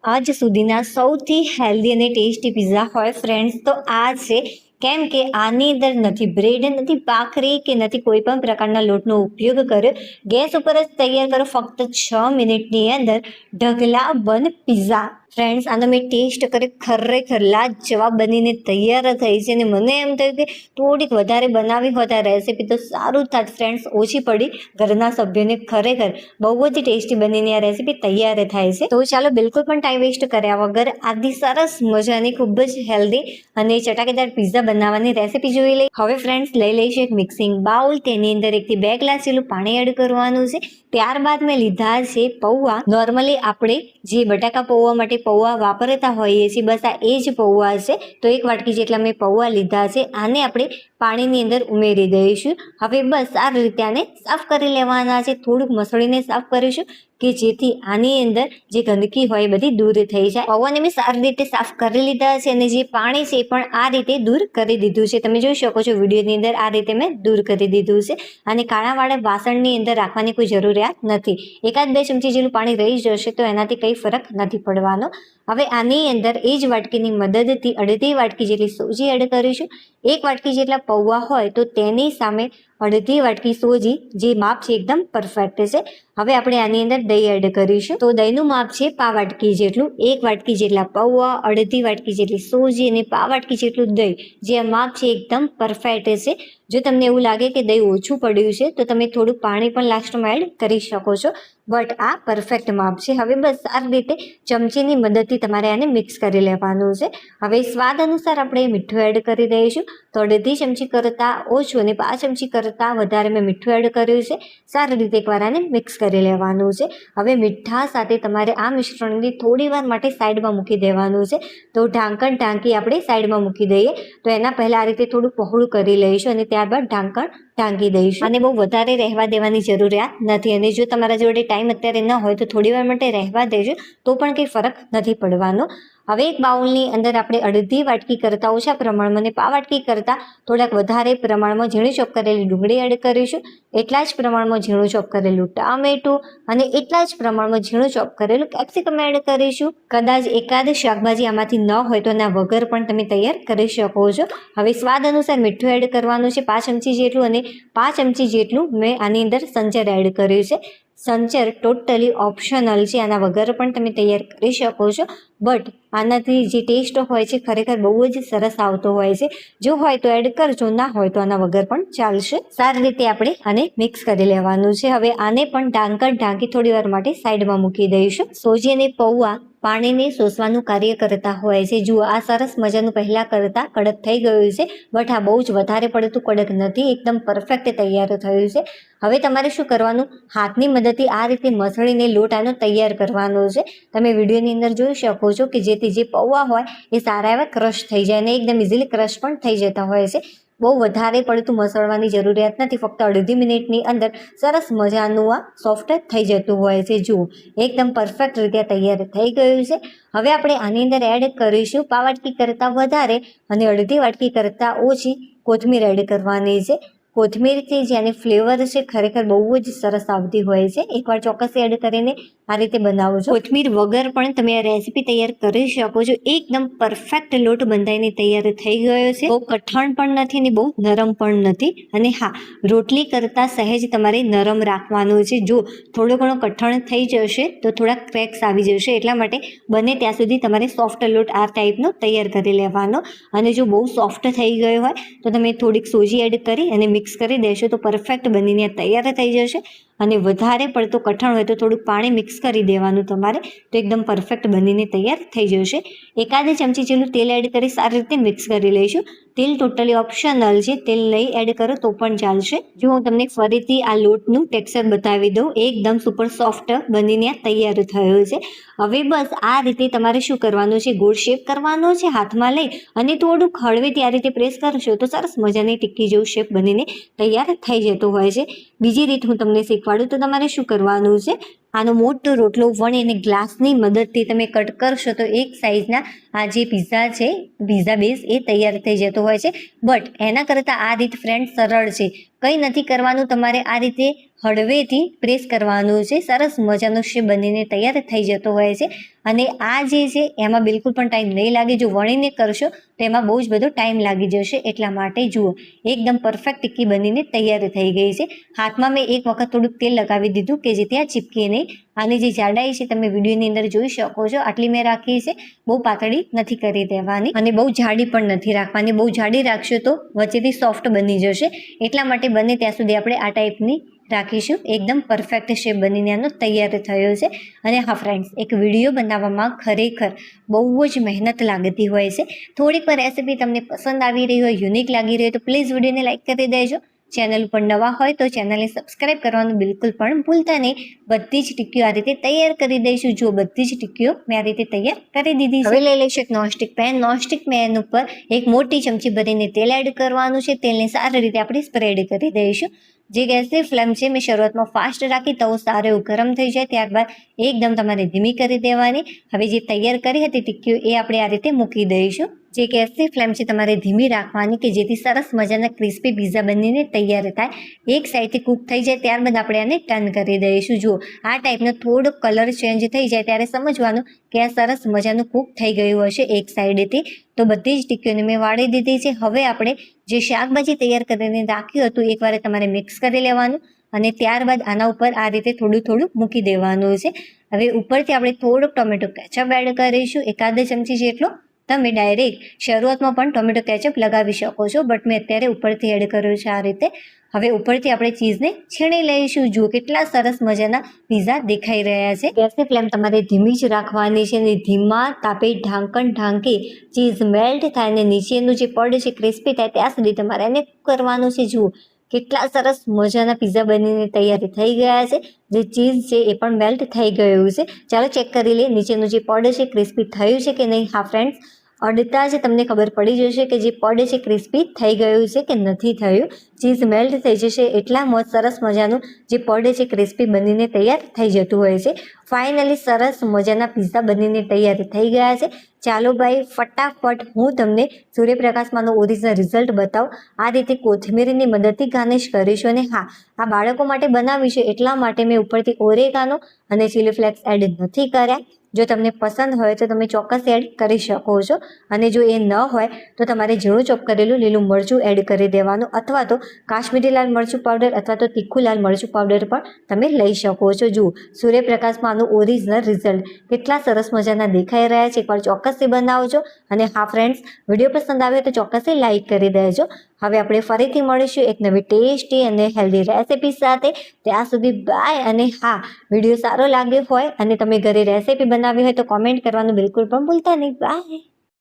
આજ સુધીના સૌથી હેલ્ધી અને ટેસ્ટી પિઝા હોય ફ્રેન્ડ્સ તો આ છે. કેમ કે આની અંદર નથી બ્રેડ, નથી ભાખરી કે નથી કોઈ પણ પ્રકારના લોટનો ઉપયોગ કર્યો. ગેસ ઉપર જ તૈયાર કરો ફક્ત 6 મિનિટની અંદર ઢગલા બંધ પિઝા. ફ્રેન્ડ્સ આનો મેં ટેસ્ટ કરી, ખરેખર લાજવાબ બનીને તૈયાર થઈ છે. અને મને એમ થયું કે થોડીક વધારે બનાવી હોત આ રેસીપી તો સારું થાત ફ્રેન્ડ્સ, ઓછી પડી ઘરના સભ્યોને. ખરેખર બહુ જ ટેસ્ટી બનીને આ રેસીપી તૈયાર થાય છે. તો ચાલો બિલકુલ પણ ટાઈમ વેસ્ટ કર્યા વગર આથી સરસ મજાની ખૂબ જ હેલ્ધી અને ચટાકેદાર પિઝા બનાવવાની રેસીપી જોઈ લઈ. હવે ફ્રેન્ડ્સ લઈ લઈશું એક મિક્સિંગ બાઉલ. તેની અંદર 1 થી 2 ગ્લાસ જેટલું પાણી એડ કરવાનું છે. ત્યારબાદ મેં લીધા છે પૌવા. નોર્મલી આપણે જે બટાકા પૌવા માટે પૌવા વાપરતા હોઈએ છીએ, બસ આ એ જ પૌવા છે. તો 1 વાટકી જેટલા મેં પૌવા લીધા છે. આને આપણે પાણીની અંદર ઉમેરી દઈશું. હવે બસ આ રીતે આને સાફ કરી લેવાના છે. થોડુંક મસળીને સાફ કરીશું કે જેથી આની અંદર જે ગંદકી હોય એ બધી દૂર થઈ જાય. પૌવાને મેં સારી રીતે સાફ કરી લીધા છે અને જે પાણી છે એ પણ આ રીતે દૂર કરી દીધું છે. તમે જોઈ શકો છો વિડીયોની અંદર આ રીતે મેં દૂર કરી દીધું છે. અને કાણાવાળા વાસણની અંદર રાખવાની કોઈ જરૂરિયાત નથી. 1-2 ચમચી જેટલું પાણી રહી જશે તો એનાથી કંઈ ફરક નથી પડવાનો. હવે આની અંદર એ જ વાટકીની મદદથી 1/2 વાટકી જેટલી સોજી એડ કરીશું. 1 વાટકી જેટલા પૌવા હોય તો તેની સામે 1/2 વાટકી સોજી, જે માપ છે એકદમ પરફેક્ટ છે. હવે આપણે આની અંદર દહીં એડ કરીશું. તો દહીંનું માપ છે પા વાટકી જેટલું. 1 વાટકી જેટલા પૌવા, 1/2 વાટકી જેટલી સોજી અને પા વાટકી જેટલું દહીં, જે માપ છે એકદમ પરફેક્ટ છે. જો તમને એવું લાગે કે દહીં ઓછું પડ્યું છે તો તમે થોડું પાણી પણ લાસ્ટમાં એડ કરી શકો છો, બટ આ પરફેક્ટ માપ છે. હવે બસ આ રીતે ચમચીની મદદથી તમારે આને મિક્સ કરી લેવાનું છે. હવે સ્વાદ અનુસાર આપણે મીઠું એડ કરી દઈશું. તો 1/2 ચમચી કરતાં ઓછું અને 5 ચમચી કરતાં વધારે મેં મીઠું એડ કર્યું છે. સારી રીતે એકવાર આને મિક્સ કરી લેવાનું છે. હવે મીઠા સાથે તમારે આ મિશ્રણને થોડી વાર માટે સાઈડમાં મૂકી દેવાનું છે. તો ઢાંકણ ઢાંકી આપણે સાઈડમાં મૂકી દઈએ. તો એના પહેલાં આ રીતે થોડું પહોળું કરી લઈશું અને ત્યારબાદ ઢાંકણ ઢાંકી દઈશું. અને બહુ વધારે રહેવા દેવાની જરૂરિયાત નથી. અને જો તમારા જોડે ટાઈમ અત્યારે ન હોય તો થોડી વાર માટે રહેવા દેજો તો પણ કંઈ ફરક નથી પડવાનો. હવે એક બાઉલની અંદર આપણે 1/2 વાટકી કરતાં ઓછા પ્રમાણમાં અને પા વાટકી કરતાં થોડાક વધારે પ્રમાણમાં ઝીણી ચોપ કરેલી ડુંગળી એડ કરીશું. એટલા જ પ્રમાણમાં ઝીણું ચોપ કરેલું ટામેટું અને એટલા જ પ્રમાણમાં ઝીણું ચોપ કરેલું કેપ્સિકમ એડ કરીશું. કદાચ એકાદ શાકભાજી આમાંથી ન હોય તો એના વગર પણ તમે તૈયાર કરી શકો છો. હવે સ્વાદ અનુસાર મીઠું એડ કરવાનું છે 5 ચમચી જેટલું, અને 5 ચમચી જેટલું મેં આની અંદર સંચર એડ કર્યું છે. સંચર ટોટલી ઓપ્શનલ છે, આના વગર પણ તમે તૈયાર કરી શકો છો. બટ આનાથી જે ટેસ્ટ હોય છે ખરેખર બહુ જ સરસ આવતો હોય છે. જો હોય તો એડ કરજો, ના હોય તો આના વગર પણ ચાલશે. સારી રીતે આપણે આને મિક્સ કરી લેવાનું છે. હવે આને પણ ઢાંકણ ઢાંકી થોડી વાર માટે સાઈડમાં મૂકી દઈશું. સોજી અને પૌવા પાણીને શોષવાનું કાર્ય કરતા હોય છે. જુઓ આ સરસ મજાનું પહેલાં કરતાં કડક થઈ ગયું છે, બટ આ બહુ જ વધારે પડતું કડક નથી, એકદમ પરફેક્ટ તૈયાર થયું છે. હવે તમારે શું કરવાનું, હાથની મદદથી આ રીતે મસળીને લોટ આનો તૈયાર કરવાનો છે. તમે વિડીયોની અંદર જોઈ શકો છો કે જેથી જે પૌવા હોય એ સારા એવા ક્રશ થઈ જાય અને એકદમ ઇઝીલી ક્રશ પણ થઈ જતા હોય છે. બહુ વધારે પડતું મસળવાની જરૂરિયાત નથી. ફક્ત 1/2 મિનિટની અંદર સરસ મજાનું આ સોફ્ટ થઈ જતું હોય છે. જુઓ એકદમ પરફેક્ટ રીતે તૈયાર થઈ ગયું છે. હવે આપણે આની અંદર એડ કરીશું પા વાટકી કરતાં વધારે અને 1/2 વાટકી કરતાં ઓછી કોથમીર એડ કરવાની છે. કોથમીરથી જેની ફ્લેવર છે ખરેખર બહુ જ સરસ આવતી હોય છે. એકવાર ચોક્કસ એડ કરીને આ રીતે બનાવજો. કોથમીર વગર પણ તમે આ રેસીપી તૈયાર કરી શકો છો. એકદમ પરફેક્ટ લોટ બંધાઈને તૈયાર થઈ ગયો છે. બહુ કઠણ પણ નથી અને બહુ નરમ પણ નથી. અને હા, રોટલી કરતાં સહેજ તમારે નરમ રાખવાનું છે. જો થોડો ઘણો કઠણ થઈ જશે તો થોડાક ક્રેક્સ આવી જશે, એટલા માટે બને ત્યાં સુધી તમારે સોફ્ટ લોટ આ ટાઈપનો તૈયાર કરી લેવાનો. અને જો બહુ સોફ્ટ થઈ ગયો હોય તો તમે થોડીક સોજી એડ કરી અને મિક્સ કરી દેશો તો પરફેક્ટ બનીને તૈયાર થઈ જશે. અને વધારે પડતો કઠણ હોય તો થોડુંક પાણી મિક્સ કરી દેવાનું તમારે, તો એકદમ પરફેક્ટ બનીને તૈયાર થઈ જશે. 1 ચમચી જેટલું તેલ એડ કરી સારી રીતે મિક્સ કરી લઈશું. તેલ ટોટલી ઓપ્શનલ છે, તેલ નહીં એડ કરો તો પણ ચાલશે. જો હું તમને ફરીથી આ લોટનું ટેક્સચર બતાવી દઉં, એકદમ સુપર સોફ્ટ બનીને તૈયાર થયો છે. હવે બસ આ રીતે તમારે શું કરવાનું છે, ગોળ શેપ કરવાનો છે હાથમાં લઈ અને થોડુંક હળવેથી આ રીતે પ્રેસ કરશો તો સરસ મજાની ટિક્કી જેવું શેપ બનીને તૈયાર થઈ જતો હોય છે. બીજી રીત હું તમને શીખવાડું તો તમારે શું કરવાનું છે, આનો મોટો રોટલો વણીને ગ્લાસની મદદથી તમે કટ કરશો તો એક સાઈઝના આ જે પિઝા છે, પિઝા બેઝ એ તૈયાર થઈ જતો હોય છે. બટ એના કરતાં આ રીત ફ્રેન્ડ સરળ છે. કંઈ નથી કરવાનું, તમારે આ રીતે હળવેથી પ્રેસ કરવાનું છે. સરસ મજાનો શેપ બનીને તૈયાર થઈ જતો હોય છે. અને આ જે છે એમાં બિલકુલ પણ ટાઈમ નહીં લાગે. જો વણીને કરશો તો એમાં બહુ જ બધો ટાઈમ લાગી જશે. એટલા માટે જુઓ એકદમ પરફેક્ટ ટિક્કી બનીને તૈયાર થઈ ગઈ છે. હાથમાં મેં એક વખત થોડુંક તેલ લગાવી દીધું કે જેથી આ ચીપકે નહીં. આની જે જાડાઈ છે તમે વિડીયોની અંદર જોઈ શકો છો. આટલી મેં રાખી છે. બહુ પાતળી નથી કરી દેવાની અને બહુ જાડી પણ નથી રાખવાની. બહુ જાડી રાખશો તો વચ્ચેથી સોફ્ટ બની જશે. એટલા માટે બને ત્યાં સુધી આપણે આ ટાઈપની રાખીશું. એકદમ પરફેક્ટ શેપ બનીને આનો તૈયાર થયો છે. અને હા ફ્રેન્ડ્સ, એક વિડીયો બનાવવામાં ખરેખર બહુ જ મહેનત લાગતી હોય છે. થોડીક વાર રેસીપી તમને પસંદ આવી રહી હોય, યુનિક લાગી રહી હોય તો પ્લીઝ વિડીયોને લાઇક કરી દેજો. ચેનલ ઉપર નવા હોય તો ચેનલને સબસ્ક્રાઇબ કરવાનું બિલકુલ પણ ભૂલતા નહીં. બધી જ ટીક્કીઓ આ રીતે તૈયાર કરી દઈશું. જો બધી જ ટીક્કીઓ મેં આ રીતે તૈયાર કરી દીધી છે. હવે લઈ લઈશું એક નોનસ્ટિક પેન. નોનસ્ટિક પેન ઉપર એક મોટી ચમચી ભરીને તેલ એડ કરવાનું છે. તેલને સારી રીતે આપણે સ્પ્રેડ કરી દઈશું. જે ગેસની ફ્લેમ છે મેં શરૂઆતમાં ફાસ્ટ રાખી. તવો સારો એવું ગરમ થઈ જાય ત્યારબાદ એકદમ તમારે ધીમી કરી દેવાની. હવે જે તૈયાર કરી હતી ટીક્કીઓ એ આપણે આ રીતે મૂકી દઈશું. જે ગેસની ફ્લેમ છે તમારે ધીમી રાખવાની કે જેથી સરસ મજાના ક્રિસ્પી પીઝા બનીને તૈયાર થાય. એક સાઈડથી કૂક થઈ જાય ત્યારબાદ આપણે આને ટર્ન કરી દઈશું. જુઓ આ ટાઈપનો થોડો કલર ચેન્જ થઈ જાય ત્યારે સમજવાનું કે આ સરસ મજાનું કૂક થઈ ગયું હશે એક સાઈડેથી. તો બધી જ ટીક્કીઓને મેં વાળી દીધી છે. હવે આપણે જે શાકભાજી તૈયાર કરીને રાખ્યું હતું એકવાર તમારે મિક્સ કરી લેવાનું અને ત્યારબાદ આના ઉપર આ રીતે થોડું થોડું મૂકી દેવાનું છે. હવે ઉપરથી આપણે થોડુંક ટોમેટો કેચઅપ એડ કરીશું. એકાદ ચમચી જેટલો. તમે ડાયરેક્ટ શરૂઆતમાં પણ ટોમેટો કેચઅપ લગાવી શકો છો, બટ મેં અત્યારે ઉપરથી એડ કર્યું છે આ રીતે. હવે ઉપરથી આપણે ચીઝને છીણી લઈશું. જુઓ કેટલા સરસ મજાના પીઝા દેખાઈ રહ્યા છે. ગેસની ફ્લેમ તમારે ધીમી જ રાખવાની છે અને ધીમા તાપે ઢાંકણ ઢાંકી ચીઝ મેલ્ટ થાય અને નીચેનું જે પડ છે ક્રિસ્પી થાય ત્યાં સુધી તમારે એને કરવાનું છે. જુઓ કેટલા સરસ મજાના પીઝા બનીને તૈયાર થઈ ગયા છે. જે ચીઝ છે એ પણ મેલ્ટ થઈ ગયું છે. ચાલો ચેક કરી લઈએ નીચેનું જે પડ છે ક્રિસ્પી થયું છે કે નહીં. હા ફ્રેન્ડ્સ, અડતા જ તમને ખબર પડી જશે કે જે પડ છે ક્રિસ્પી થઈ ગયું છે કે નથી થયું. ચીઝ મેલ્ટ થઈ જશે એટલા સરસ મજાનું જે પડ છે ક્રિસ્પી બનીને તૈયાર થઈ જતું હોય છે. ફાઇનલી સરસ મજાના પીઝા બનીને તૈયાર થઈ ગયા છે. ચાલો ભાઈ ફટાફટ હું તમને સૂર્યપ્રકાશમાંનો ઓરિજિનલ રિઝલ્ટ બતાવું. આ રીતે કોથમીરની મદદથી ગાર્નિશ કરીશું. અને હા, આ બાળકો માટે બનાવી છે એટલા માટે મેં ઉપરથી ઓરેગાનો અને ચીલી ફ્લેક્સ એડ નથી કર્યા. જો તમને પસંદ હોય તો તમે ચોક્કસ એડ કરી શકો છો. અને જો એ ન હોય તો તમારે ઝીણું ચોપ કરેલું લીલું મરચું એડ કરી દેવાનું, અથવા તો કાશ્મીરી લાલ મરચું પાવડર અથવા તો તીખું લાલ મરચું પાવડર પણ તમે લઈ શકો છો. જુઓ સૂર્યપ્રકાશમાં આનું ઓરિજિનલ રિઝલ્ટ કેટલા સરસ મજાના દેખાઈ રહ્યા છે. એકવાર ચોક્કસથી બનાવજો. અને હા ફ્રેન્ડ્સ, વિડીયો પસંદ આવે તો ચોક્કસથી લાઇક કરી દેજો. હવે આપણે ફરીથી મળીશું એક નવી ટેસ્ટી અને હેલ્ધી રેસિપી સાથે. ત્યાં સુધી બાય. અને હા, વિડીયો સારો લાગ્યો હોય અને તમે ઘરે રેસિપી બનાવી હોય તો કોમેન્ટ કરવાનું બિલકુલ પણ ભૂલતા નહીં. બાય.